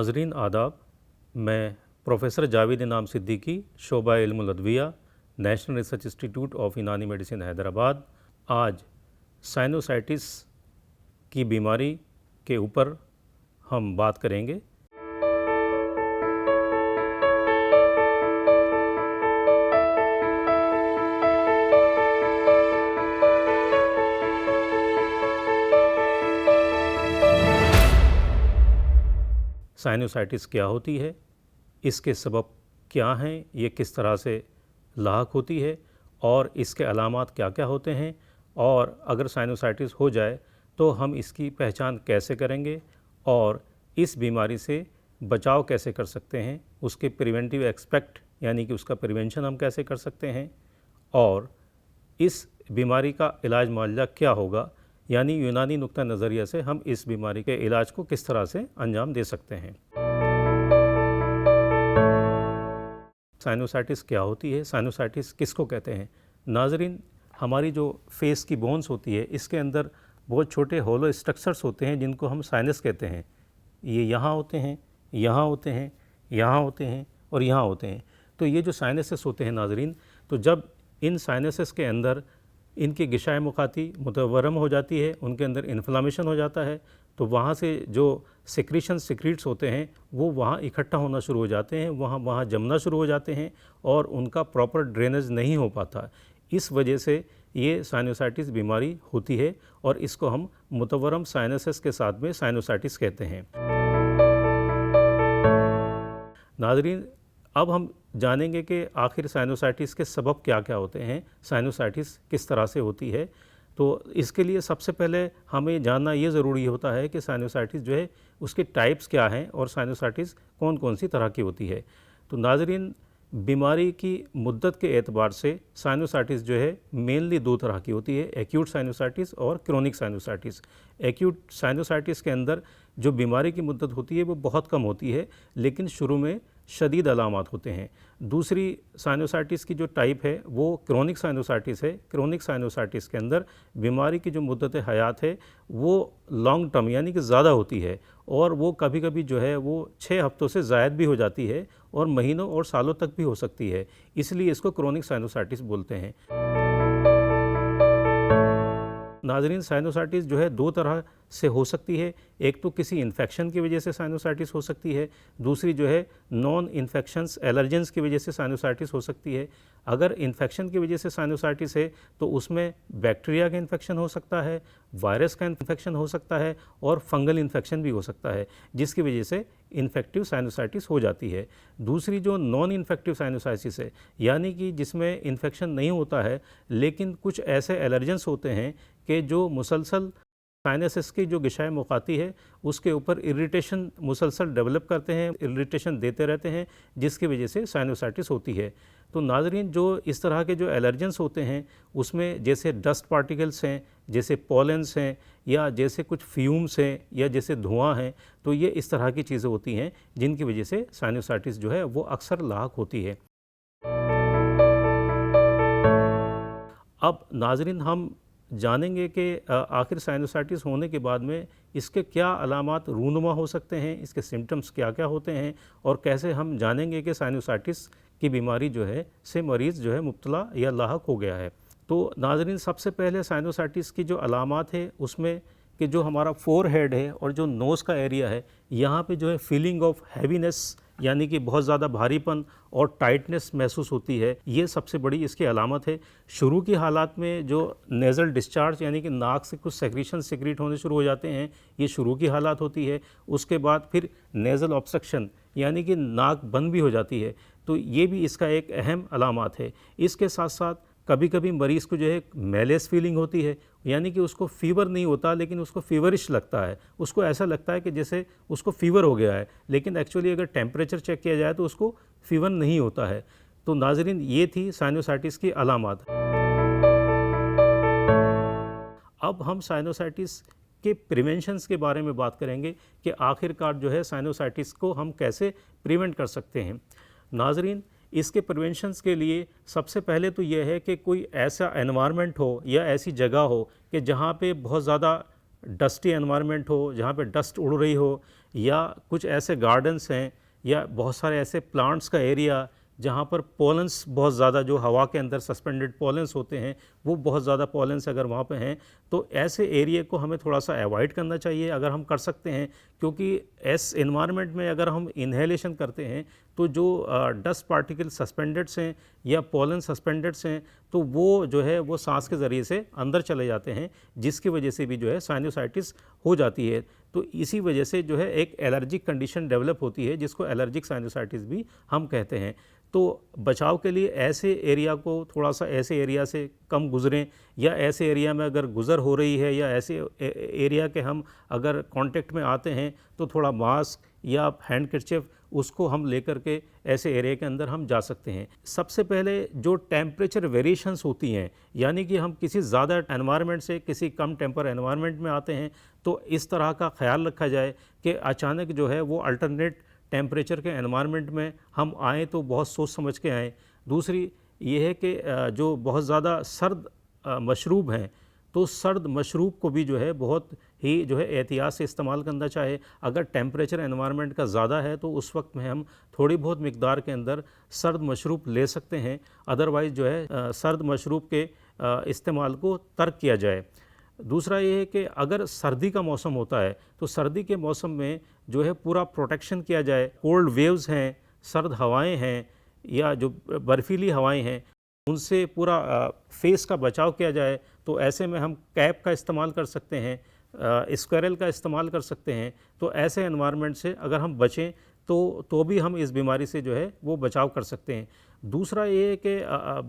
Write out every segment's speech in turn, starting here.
नाजरीन आदाब। मैं प्रोफ़ेसर जावेद इनाम सिद्दीकी, शोबा इल्मुल अदविया, national research institute of Unani medicine Hyderabad, आज साइनोसाइटिस की बीमारी के ऊपर हम बात करेंगे। साइनोसाइटिस क्या होती है, इसके सबब क्या हैं, ये किस तरह से लाहक होती है और इसके अलामात क्या क्या होते हैं, और अगर साइनोसाइटिस हो जाए तो हम इसकी पहचान कैसे करेंगे और इस बीमारी से बचाव कैसे कर सकते हैं, उसके प्रिवेंटिव एस्पेक्ट यानी कि उसका प्रिवेंशन हम कैसे कर सकते हैं, और इस बीमारी का इलाज मुआवजा क्या होगा, यानी यूनानी नुक्ता नज़रिया से हम इस बीमारी के इलाज को किस तरह से अंजाम दे सकते हैं। साइनोसाइटिस क्या होती है, साइनोसाइटिस किसको कहते हैं? नाजरीन, हमारी जो फेस की बोन्स होती है इसके अंदर बहुत छोटे होलो स्ट्रक्चर्स होते हैं जिनको हम साइनस कहते हैं। ये यहाँ होते हैं, यहाँ होते हैं, यहाँ होते हैं और यहाँ होते हैं। तो ये जो साइनसेस होते हैं नाजरीन, तो जब इन साइनसेस के अंदर इनकी गिशाए मुखाती मुतवर्रम हो जाती है, उनके अंदर इन्फ्लामेशन हो जाता है, तो वहाँ से जो सिक्रीशन सिक्रीट्स होते हैं वो वहाँ इकट्ठा होना शुरू हो जाते हैं, वहाँ जमना शुरू हो जाते हैं और उनका प्रॉपर ड्रेनेज नहीं हो पाता। इस वजह से ये साइनोसाइटिस बीमारी होती है और इसको हम मुतवर्रम साइनसेस के साथ में साइनोसाइटिस कहते हैं। नाज़रीन, अब हम जानेंगे कि आखिर साइनोसाइटिस के सबब क्या क्या होते हैं, साइनोसाइटिस किस तरह से होती है। तो इसके लिए सबसे पहले हमें जानना ये ज़रूरी होता है कि साइनोसाइटिस जो है उसके टाइप्स क्या हैं और साइनोसाइटिस कौन कौन सी तरह की होती है। तो नाज़रीन, बीमारी की मुद्दत के एतबार से साइनोसाइटिस जो है मेनली दो तरह की होती है, एक्यूट साइनोसाइटिस और क्रोनिक साइनोसाइटिस। एक्यूट साइनोसाइटिस के अंदर जो बीमारी की मुद्दत होती है वो बहुत कम होती है, लेकिन शुरू में शदीद अलामात होते हैं। दूसरी साइनोसाइटिस की जो टाइप है वो क्रोनिक साइनोसाइटिस है। क्रोनिक साइनोसाइटिस के अंदर बीमारी की जो मुद्दत हयात है वो लॉन्ग टर्म यानी कि ज़्यादा होती है और वो कभी कभी जो है वो 6 हफ्तों से ज़ायद भी हो जाती है और महीनों और सालों तक भी हो सकती है, इसलिए इसको क्रोनिक साइनोसाइटिस बोलते हैं। नाज़रीन, साइनोसाइटिस जो है दो तरह से हो सकती है। एक तो किसी इन्फेक्शन की वजह से साइनोसाइटिस हो सकती है, दूसरी जो है नॉन इन्फेक्शंस एलर्जेंस की वजह से साइनोसाइटिस हो सकती है। अगर इन्फेक्शन की वजह से साइनोसाइटिस है तो उसमें बैक्टीरिया का इन्फेक्शन हो सकता है, वायरस का इन्फेक्शन हो सकता है और फंगल इन्फेक्शन भी हो सकता है, जिसकी वजह से इन्फेक्टिव साइनोसाइटिस हो जाती है। दूसरी जो नॉन इन्फेक्टिव साइनोसाइटिस है, यानी कि जिसमें इन्फेक्शन नहीं होता है लेकिन कुछ ऐसे एलर्जेंस होते हैं कि जो मुसलसल साइनसेस की जो गिशाए मुखाती है उसके ऊपर इरिटेशन मुसलसल डेवलप करते हैं, इरिटेशन देते रहते हैं, जिसकी वजह से साइनोसाइटिस होती है। तो नाज़रीन, जो इस तरह के जो एलर्जेंस होते हैं उसमें जैसे डस्ट पार्टिकल्स हैं, जैसे पॉलेंस हैं, या जैसे कुछ फ्यूम्स हैं, या जैसे धुआं हैं, तो ये इस तरह की चीज़ें होती हैं जिनकी वजह से साइनोसाइटिस जो है वो अक्सर लाहक होती है। अब नाज़रीन, हम जानेंगे कि आखिर साइनोसाइटिस होने के बाद में इसके क्या अलामात रूनुमा हो सकते हैं, इसके सिम्टम्स क्या क्या होते हैं और कैसे हम जानेंगे कि साइनोसाइटिस की बीमारी जो है से मरीज़ जो है मुब्तला या लाहक हो गया है। तो नाज़रीन, सबसे पहले साइनोसाइटिस की जो अलामात है उसमें कि जो हमारा फोरहेड है और जो नोज़ का एरिया है, यहाँ पे जो है फीलिंग ऑफ हैवीनेस यानी कि बहुत ज़्यादा भारीपन और टाइटनेस महसूस होती है, ये सबसे बड़ी इसकी अलामत है। शुरू की हालात में जो नेज़ल डिस्चार्ज यानी कि नाक से कुछ सेक्रीशन सिक्रीट होने शुरू हो जाते हैं, ये शुरू की हालात होती है। उसके बाद फिर नेज़ल ऑब्स्ट्रक्शन यानी कि नाक बंद भी हो जाती है, तो ये भी इसका एक अहम अलामत है। इसके साथ साथ कभी कभी मरीज़ को जो है मेलेस फीलिंग होती है, यानी कि उसको फ़ीवर नहीं होता लेकिन उसको फ़ीवरिश लगता है, उसको ऐसा लगता है कि जैसे उसको फ़ीवर हो गया है, लेकिन एक्चुअली अगर टेम्परेचर चेक किया जाए तो उसको फ़ीवर नहीं होता है। तो नाज़रीन, ये थी साइनोसाइटिस की अलामत। अब हम साइनोसाइटिस के प्रिवेंशंस के बारे में बात करेंगे कि आखिरकार जो है साइनोसाइटिस को हम कैसे प्रिवेंट कर सकते हैं। नाज़रीन, इसके प्रिवेंशंस के लिए सबसे पहले तो यह है कि कोई ऐसा एनवायरनमेंट हो या ऐसी जगह हो कि जहाँ पे बहुत ज़्यादा डस्टी एनवायरनमेंट हो, जहाँ पे डस्ट उड़ रही हो, या कुछ ऐसे गार्डन्स हैं या बहुत सारे ऐसे प्लांट्स का एरिया जहाँ पर पोलेंस बहुत ज़्यादा, जो हवा के अंदर सस्पेंडेड पोलेंस होते हैं, वो बहुत ज़्यादा पोलेंस अगर वहाँ पे हैं, तो ऐसे एरिया को हमें थोड़ा सा अवॉइड करना चाहिए अगर हम कर सकते हैं। क्योंकि इस एनवायरनमेंट में अगर हम इन्हेलेशन करते हैं तो जो डस्ट पार्टिकल सस्पेंडेड्स हैं या पोलन सस्पेंडेड्स हैं, तो वो जो है वो सांस के ज़रिए से अंदर चले जाते हैं, जिसकी वजह से भी जो है साइनोसाइटिस हो जाती है। तो इसी वजह से जो है एक एलर्जिक कंडीशन डेवलप होती है, जिसको एलर्जिक साइनोसाइटिस भी हम कहते हैं। तो बचाव के लिए ऐसे एरिया को थोड़ा सा, ऐसे एरिया से कम गुज़रें, या ऐसे एरिया में अगर गुज़र हो रही है या ऐसे एरिया के हम अगर कांटेक्ट में आते हैं तो थोड़ा मास्क या हैंडकरचिप उसको हम लेकर के ऐसे एरिया के अंदर हम जा सकते हैं। सबसे पहले जो टेम्परेचर वेरिएशंस होती हैं, यानी कि हम किसी ज़्यादा एनवायरनमेंट से किसी कम टेम्पर एनवायरनमेंट में आते हैं, तो इस तरह का ख्याल रखा जाए कि अचानक जो है वो अल्टरनेट टेम्परेचर के एनवायरनमेंट में हम आएँ तो बहुत सोच समझ के आएँ। दूसरी ये है कि जो बहुत ज़्यादा सर्द मशरूब हैं, तो सर्द मशरूब को भी जो है बहुत ही जो है एहतियात से इस्तेमाल करना चाहिए। अगर टेम्परेचर एनवायरनमेंट का ज़्यादा है तो उस वक्त में हम थोड़ी बहुत मिकदार के अंदर सर्द मशरूब ले सकते हैं, अदरवाइज़ जो है सर्द मशरूब के इस्तेमाल को तर्क किया जाए। दूसरा ये है कि अगर सर्दी का मौसम होता है तो सर्दी के मौसम में जो है पूरा प्रोटेक्शन किया जाए। कोल्ड वेव्स हैं, सर्द हवाएं हैं या जो बर्फीली हवाएं हैं, उनसे पूरा फेस का बचाव किया जाए। तो ऐसे में हम कैप का इस्तेमाल कर सकते हैं, स्क्वेरल का इस्तेमाल कर सकते हैं। तो ऐसे एनवायरनमेंट से अगर हम बचें तो भी हम इस बीमारी से जो है वो बचाव कर सकते हैं। दूसरा ये है कि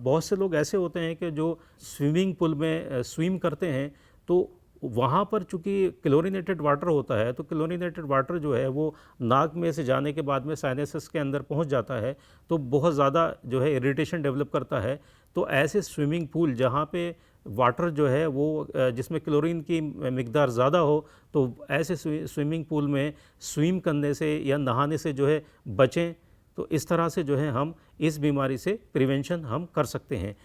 बहुत से लोग ऐसे होते हैं कि जो स्विमिंग पूल में स्विम करते हैं, तो वहाँ पर चूँकि क्लोरीनेटेड वाटर होता है, तो क्लोरीनेटेड वाटर जो है वो नाक में से जाने के बाद में साइनसेस के अंदर पहुँच जाता है, तो बहुत ज़्यादा जो है इरिटेशन डेवलप करता है। तो ऐसे स्विमिंग पूल जहाँ पे वाटर जो है वो जिसमें क्लोरीन की मिकदार ज़्यादा हो, तो ऐसे स्विमिंग पूल में स्विम करने से या नहाने से जो है बचें। तो इस तरह से जो है हम इस बीमारी से प्रिवेंशन हम कर सकते हैं।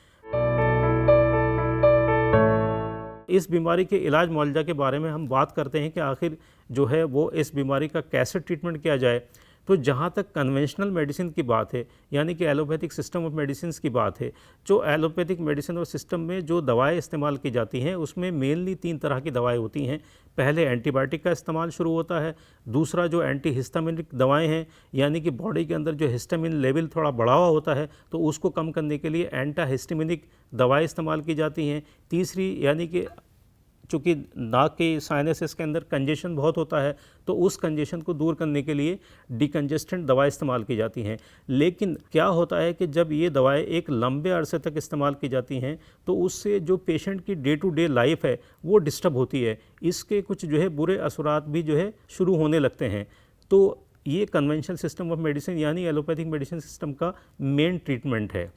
इस बीमारी के इलाज मुआवजा के बारे में हम बात करते हैं कि आखिर जो है वो इस बीमारी का कैसे ट्रीटमेंट किया जाए। तो जहाँ तक कन्वेंशनल मेडिसिन की बात है, यानी कि एलोपैथिक सिस्टम ऑफ मेडिसिन की बात है, जो एलोपैथिक मेडिसिन और सिस्टम में जो दवाएं इस्तेमाल की जाती हैं उसमें मेनली 3 तरह की दवाएं होती हैं। पहले एंटीबायोटिक का इस्तेमाल शुरू होता है। दूसरा जो एंटी हिस्टामिनिक दवाएं हैं, यानी कि बॉडी के अंदर जो हिस्टामिन लेवल थोड़ा बढ़ा हुआ होता है तो उसको कम करने के लिए एंटी हिस्टामिनिक दवाएँ इस्तेमाल की जाती हैं। तीसरी, यानी कि चूँकि नाक के साइनसेस के अंदर कंजेशन बहुत होता है, तो उस कंजेशन को दूर करने के लिए डिकंजेस्टेंट दवाएं इस्तेमाल की जाती हैं। लेकिन क्या होता है कि जब ये दवाएं एक लंबे अरसे तक इस्तेमाल की जाती हैं तो उससे जो पेशेंट की डे टू डे लाइफ है वो डिस्टर्ब होती है। इसके कुछ जो है बुरे असरात भी जो है शुरू होने लगते हैं। तो ये कन्वेंशनल सिस्टम ऑफ मेडिसिन यानी एलोपैथिक मेडिसिन सिस्टम का मेन ट्रीटमेंट है।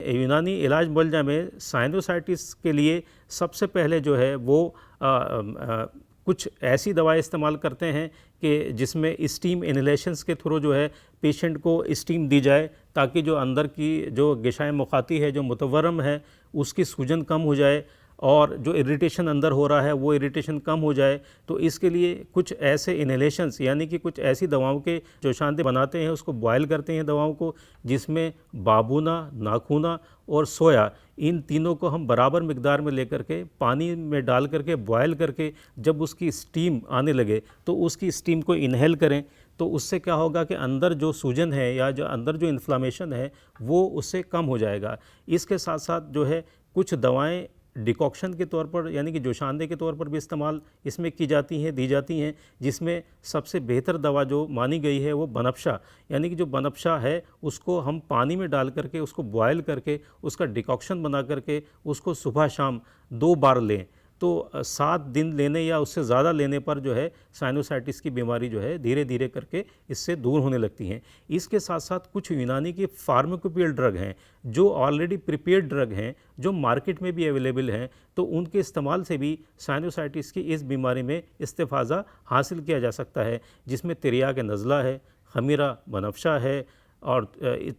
यूनानी इलाज मुआवजा में साइनोसाइटिस के लिए सबसे पहले जो है वो कुछ ऐसी दवाएं इस्तेमाल करते हैं कि जिसमें स्टीम इनहेलेशंस के थ्रू जो है पेशेंट को स्टीम दी जाए, ताकि जो अंदर की जो ग़िशाए मुखाती है, जो मुतवर्रम है, उसकी सूजन कम हो जाए और जो इरिटेशन अंदर हो रहा है वो इरिटेशन कम हो जाए। तो इसके लिए कुछ ऐसे इनहेलेशंस, यानी कि कुछ ऐसी दवाओं के जो शांति बनाते हैं उसको बॉयल करते हैं दवाओं को, जिसमें बाबूना, नाखूना और सोया, इन तीनों को हम बराबर मिकदार में लेकर के पानी में डाल करके बॉयल करके जब उसकी स्टीम आने लगे तो उसकी स्टीम को इनहेल करें। तो उससे क्या होगा कि अंदर जो सूजन है या जो अंदर जो इन्फ्लामेशन है वो उससे कम हो जाएगा। इसके साथ साथ जो है कुछ दवाएं डिकॉक्शन के तौर पर, यानी कि जोशानदे के तौर पर भी इस्तेमाल इसमें की जाती हैं, दी जाती हैं, जिसमें सबसे बेहतर दवा जो मानी गई है वो बनफशा, यानी कि जो बनफशा है उसको हम पानी में डाल करके उसको बॉयल करके उसका डिकॉक्शन बना करके उसको सुबह शाम 2 बार लें। तो 7 दिन लेने या उससे ज़्यादा लेने पर जो है साइनोसाइटिस की बीमारी जो है धीरे धीरे करके इससे दूर होने लगती हैं। इसके साथ साथ कुछ यूनानी के फार्माकोपियल ड्रग हैं जो ऑलरेडी प्रिपेयर्ड ड्रग हैं, जो मार्केट में भी अवेलेबल हैं, तो उनके इस्तेमाल से भी साइनोसाइटिस की इस बीमारी में इस्तिफ़ाज़ा हासिल किया जा सकता है, जिसमें तिरियाक नज़ला है, खमीरा बनफशा है और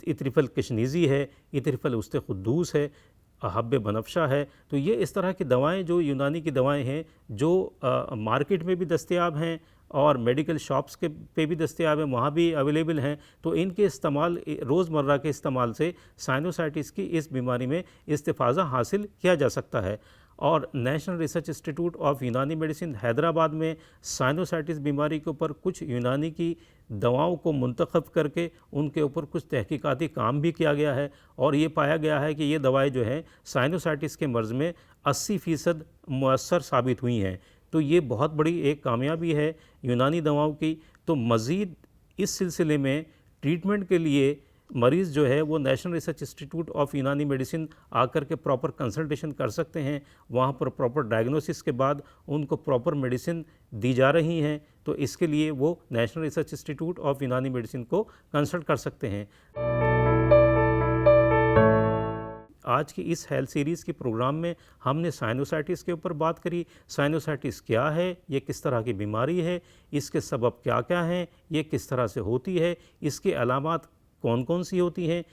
इतरिफल किशनीज़ी है, इतरिफल उस्ते खुद्दूस है। हब्बे बनफ्शा है। तो ये इस तरह की दवाएँ जो यूनानी की दवाएँ हैं जो मार्केट में भी दस्तयाब हैं और मेडिकल शॉप्स के पे भी दस्तयाब हैं, वहाँ भी अवेलेबल हैं। तो इनके इस्तेमाल रोज़मर्रा के इस्तेमाल से साइनोसाइटिस की इस बीमारी में इस्तिफ़ाज़ा हासिल किया जा सकता है। और national research institute of Unani medicine Hyderabad में साइनोसाइटिस बीमारी के ऊपर कुछ यूनानी की दवाओं को मुंतखब करके उनके ऊपर कुछ तहकीकाती काम भी किया गया है और ये पाया गया है कि ये दवाएं जो हैं साइनोसाइटिस के मर्ज़ में 80% मुअस्सर साबित हुई हैं। तो ये बहुत बड़ी एक कामयाबी है यूनानी दवाओं की। तो मज़ीद इस सिलसिले में ट्रीटमेंट के लिए मरीज़ जो है वो national research institute of Unani medicine आकर के प्रॉपर कंसल्टेशन कर सकते हैं। वहाँ पर प्रॉपर डायग्नोसिस के बाद उनको प्रॉपर मेडिसिन दी जा रही हैं। तो इसके लिए वो national research institute of Unani medicine को कंसल्ट कर सकते हैं। आज की इस हेल्थ सीरीज़ के प्रोग्राम में हमने साइनोसाइटिस के ऊपर बात करी। साइनोसाइटिस क्या है, ये किस तरह की बीमारी है, इसके सबब क्या क्या हैं, ये किस तरह से होती है, इसके अलामात कौन कौन सी होती हैं,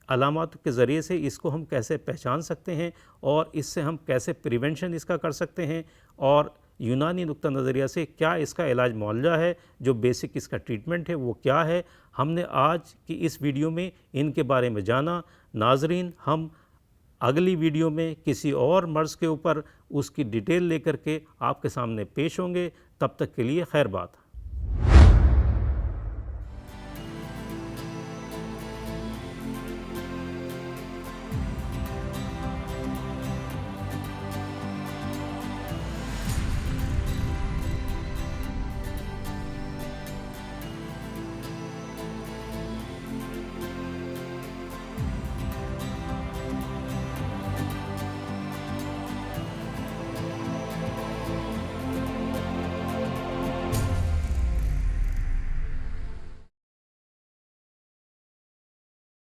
अलामात के ज़रिए से इसको हम कैसे पहचान सकते हैं और इससे हम कैसे प्रिवेंशन इसका कर सकते हैं, और यूनानी नुक्ता नज़रिया से क्या इसका इलाज मौलजा है, जो बेसिक इसका ट्रीटमेंट है वो क्या है। हमने आज की इस वीडियो में इनके बारे में जाना। नाजरीन, हम अगली वीडियो में किसी और मर्ज़ के ऊपर उसकी डिटेल लेकर के आपके सामने पेश होंगे। तब तक के लिए खैर बात।